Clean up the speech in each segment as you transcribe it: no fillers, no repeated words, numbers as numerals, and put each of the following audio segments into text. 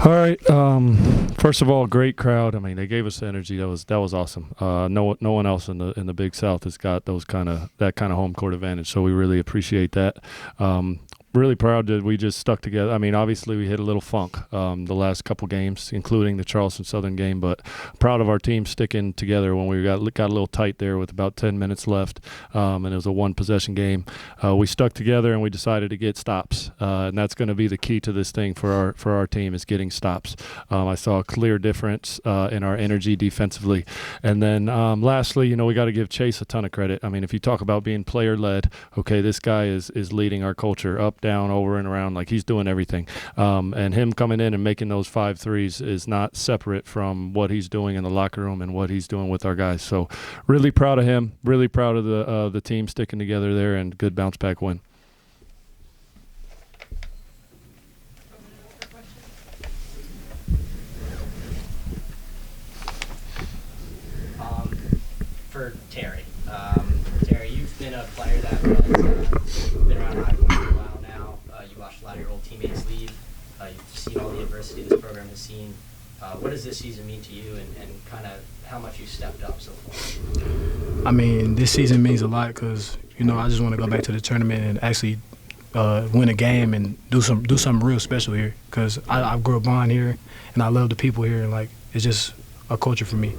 All right. First of all, great crowd. I mean, they gave us the energy. That was awesome. No one else in the Big South has got that kind of home court advantage. So we really appreciate that. Really proud that we just stuck together. I mean, obviously we hit a little funk the last couple games, including the Charleston Southern game, but proud of our team sticking together when we got a little tight there with about 10 minutes left, and it was a one-possession game. We stuck together and we decided to get stops, and that's going to be the key to this thing for our team is getting stops. I saw a clear difference in our energy defensively. And then lastly, we got to give Chase a ton of credit. I mean, if you talk about being player-led, okay, this guy is leading our culture up, down, over and around, like he's doing everything. And him coming in and making those 5 threes is not separate from what he's doing in the locker room and what he's doing with our guys. So really proud of him, really proud of the team sticking together there, and good bounce back win. For Terry. Terry, you've been a player that has been around high point for a while now. You watched a lot of your old teammates leave. You've seen all the adversity this program has seen. What does this season mean to you, and kind of how much you stepped up so far? I mean, this season means a lot because, I just want to go back to the tournament and actually win a game and do something real special here because I grew up on here and I love the people here, and, it's just a culture for me.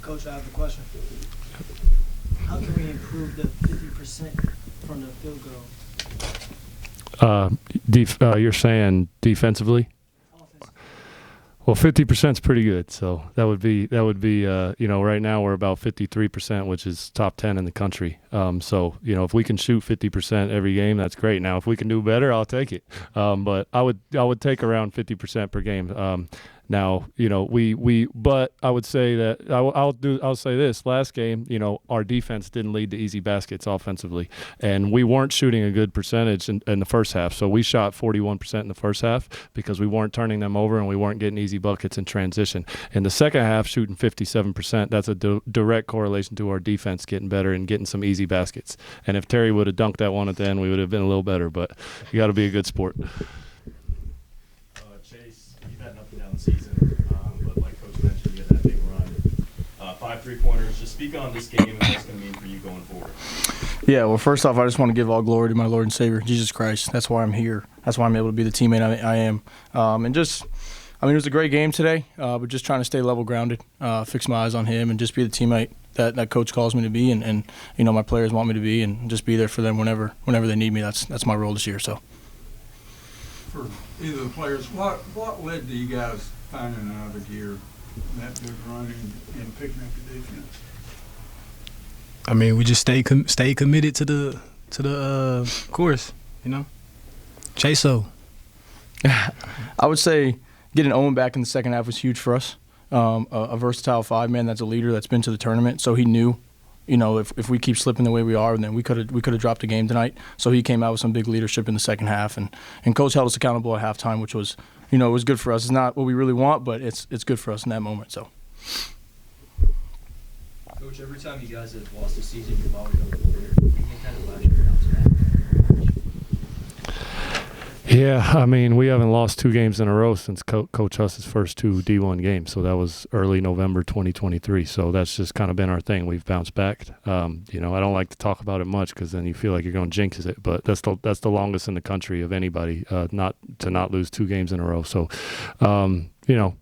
Coach, I have a question. How can we improve the 50% from the field goal? You're saying defensively? Well, 50% is pretty good. So that would be right now we're about 53%, which is top 10 in the country. So if we can shoot 50% every game, that's great. Now, if we can do better, I'll take it. But I would take around 50% per game. Now, but I would say that I'll say this. Last game, our defense didn't lead to easy baskets offensively, and we weren't shooting a good percentage in the first half. So we shot 41% in the first half because we weren't turning them over and we weren't getting easy buckets in transition. In the second half, shooting 57%, that's a direct correlation to our defense getting better and getting some easy baskets. And if Terry would have dunked that one at the end, we would have been a little better, but you got to be a good sport. Chase, you've had an up and down season, but like Coach mentioned, you had that big run. 5 3-pointers. Just speak on this game and what it's going to mean for you going forward. Yeah, well, first off, I just want to give all glory to my Lord and Savior, Jesus Christ. That's why I'm here. That's why I'm able to be the teammate I am. It was a great game today, but just trying to stay level grounded, fix my eyes on Him, and just be the teammate that Coach calls me to be, and my players want me to be, and just be there for them whenever they need me. That's my role this year. So. For either of the players, what led to you guys finding another gear, that good running and picking up the defense? I mean, we just stay committed to the course, Chase-o. I would say getting Owen back in the second half was huge for us. A versatile 5-man that's a leader that's been to the tournament, so he knew, if we keep slipping the way we are, then we could have dropped the game tonight. So he came out with some big leadership in the second half, and Coach held us accountable at halftime, which was, was good for us. It's not what we really want, but it's good for us in that moment. So. Coach, every time you guys have lost a season, you've always been prepared. You can kind of last year bounce back. Yeah, I mean, we haven't lost 2 games in a row since Coach Huss's first 2 D1 games. So that was early November 2023. So that's just kind of been our thing. We've bounced back. I don't like to talk about it much because then you feel like you're going to jinx it. But that's the longest in the country of anybody not lose 2 games in a row. So,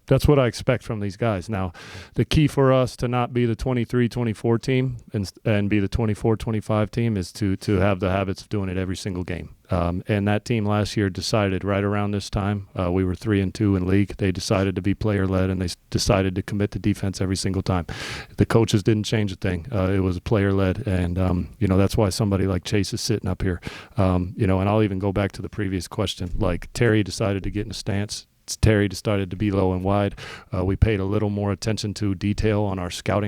that's what I expect from these guys. Now, the key for us to not be the 23-24 team and be the 24-25 team is to have the habits of doing it every single game. And that team last year decided right around this time, we were 3-2 in league. They decided to be player-led, and they decided to commit to defense every single time. The coaches didn't change a thing. It was player-led, and, that's why somebody like Chase is sitting up here. And I'll even go back to the previous question. Like, Terry decided to get in a stance Terry decided to be low and wide. We paid a little more attention to detail on our scout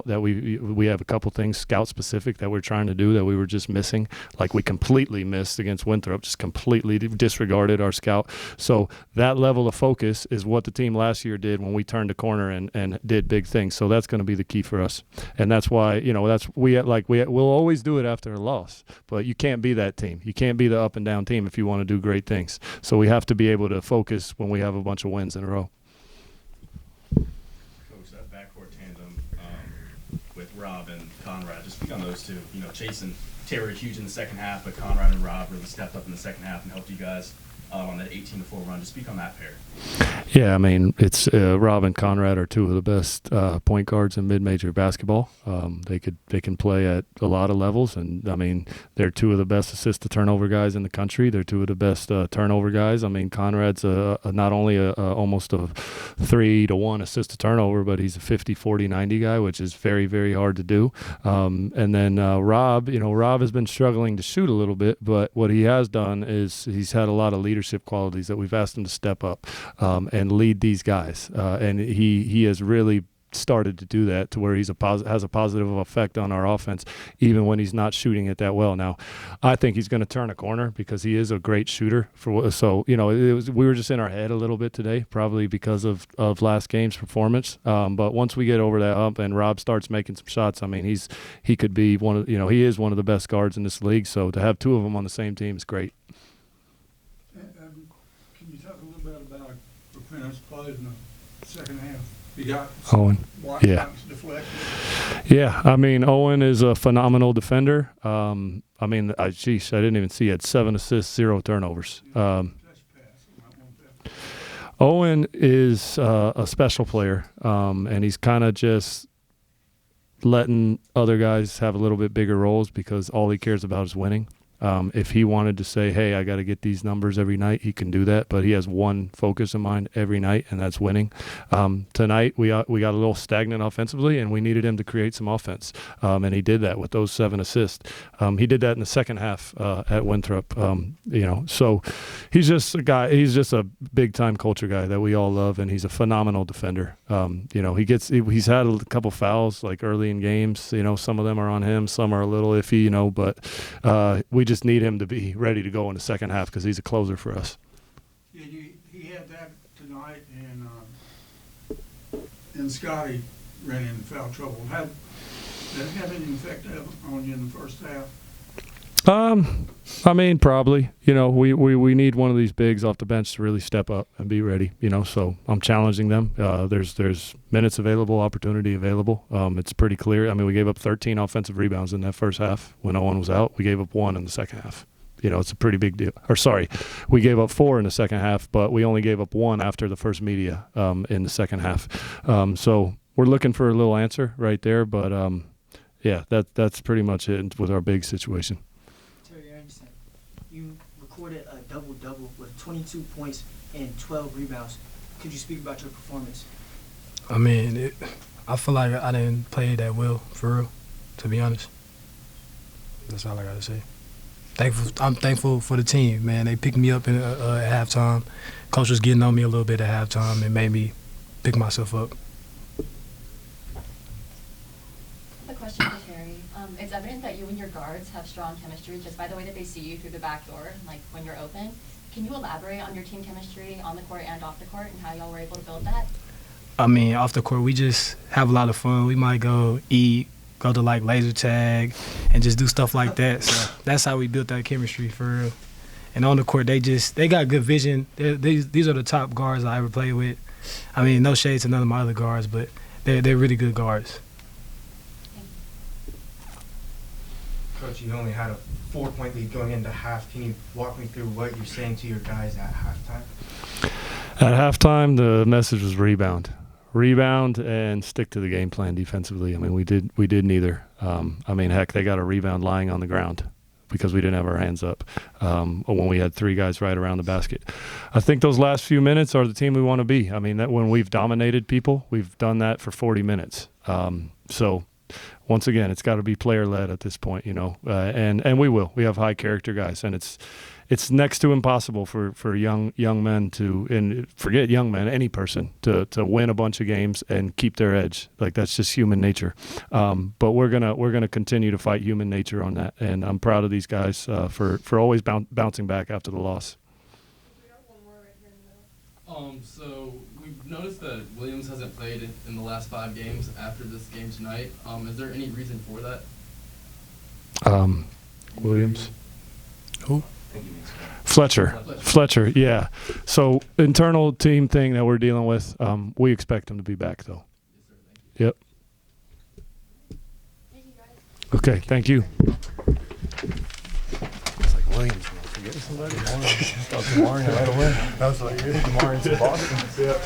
that we have a couple things scout specific that we're trying to do that we were just missing. Like we completely missed against Winthrop, just completely disregarded our scout. So that level of focus is what the team last year did when we turned the corner and did big things. So that's going to be the key for us. And that's why, we'll always do it after a loss, but you can't be that team. You can't be the up and down team if you want to do great things. So we have to be able to focus when we have a bunch of wins in a row. Coach, that backcourt tandem with Rob and Conrad, just speak on those two. Chase and Terry are huge in the second half, but Conrad and Rob really stepped up in the second half and helped you guys on that 18-4 run. Just speak on that pair. Yeah, I mean, it's Rob and Conrad are two of the best point guards in mid-major basketball. They can play at a lot of levels, and I mean, they're two of the best assist-to-turnover guys in the country. They're two of the best turnover guys. I mean, Conrad's not only almost a 3-to-1 assist-to-turnover, but he's a 50, 40, 90 guy, which is very, very hard to do. And then Rob, Rob has been struggling to shoot a little bit, but what he has done is he's had a lot of leadership qualities that we've asked him to step up and lead these guys, and he has really started to do that to where he's has a positive effect on our offense, even when he's not shooting it that well. Now, I think he's going to turn a corner because he is a great shooter. We were just in our head a little bit today, probably because of last game's performance. But once we get over that hump and Rob starts making some shots, I mean, he could be he is one of the best guards in this league. So to have two of them on the same team is great. Can you talk a little bit about Rapinoe's plays in the second half? You got Owen. Yeah. Deflection. Yeah, I mean, Owen is a phenomenal defender. I mean, I didn't even see he had 7 assists, 0 turnovers. Owen is a special player, and he's kind of just letting other guys have a little bit bigger roles because all he cares about is winning. If he wanted to say, hey, I got to get these numbers every night, he can do that. But he has one focus in mind every night, and that's winning. Tonight, we got a little stagnant offensively, and we needed him to create some offense. And he did that with those 7 assists. He did that in the second half at Winthrop. So he's just a guy. He's just a big-time culture guy that we all love, and he's a phenomenal defender. He's had a couple fouls like early in games. Some of them are on him, some are a little iffy. But we just need him to be ready to go in the second half because he's a closer for us. Yeah, he had that tonight, and Scotty ran into foul trouble. Did that have any effect on you in the first half? I mean, probably. We need one of these bigs off the bench to really step up and be ready. So I'm challenging them. There's minutes available, opportunity available. It's pretty clear. I mean, we gave up 13 offensive rebounds in that first half when Owen was out. We gave up 1 in the second half. It's a pretty big deal. We gave up 4 in the second half, but we only gave up 1 after the first media in the second half. So we're looking for a little answer right there, but yeah, that's pretty much it with our big situation. You recorded a double-double with 22 points and 12 rebounds. Could you speak about your performance? I mean, I feel like I didn't play that well, for real, to be honest. That's all I got to say. I'm thankful for the team, man. They picked me up at halftime. Coach was getting on me a little bit at halftime and made me pick myself up. A question for Terry. It's evident that you and your guards have strong chemistry just by the way that they see you through the back door, like when you're open. Can you elaborate on your team chemistry on the court and off the court and how y'all were able to build that? I mean, off the court, we just have a lot of fun. We might go eat, go to like laser tag, and just do stuff like that. So that's how we built that chemistry for real. And on the court, they got good vision. These are the top guards I ever played with. I mean, no shade to none of my other guards, but they're really good guards. Coach, you only had a 4-point lead going into half. Can you walk me through what you're saying to your guys at halftime? At halftime, the message was rebound and stick to the game plan defensively. I mean, we did neither. I mean, heck, they got a rebound lying on the ground because we didn't have our hands up when we had 3 guys right around the basket. I think those last few minutes are the team we want to be. I mean, that when we've dominated people, we've done that for 40 minutes. So once again, it's got to be player-led at this point, and we will. We have high character guys, and it's next to impossible for young men to, and forget young men, any person to win a bunch of games and keep their edge. Like, that's just human nature. But we're gonna continue to fight human nature on that, and I'm proud of these guys for always bouncing back after the loss. So we've noticed that Williams hasn't played in the last 5 games after this game tonight. Is there any reason for that? Williams. Who? Fletcher, yeah. So internal team thing that we're dealing with. We expect him to be back though. Yep. Thank you, guys. Okay, thank you. It's like Williams. Forgetting somebody? Demar right away. I was like, Demar's in Boston. Yeah.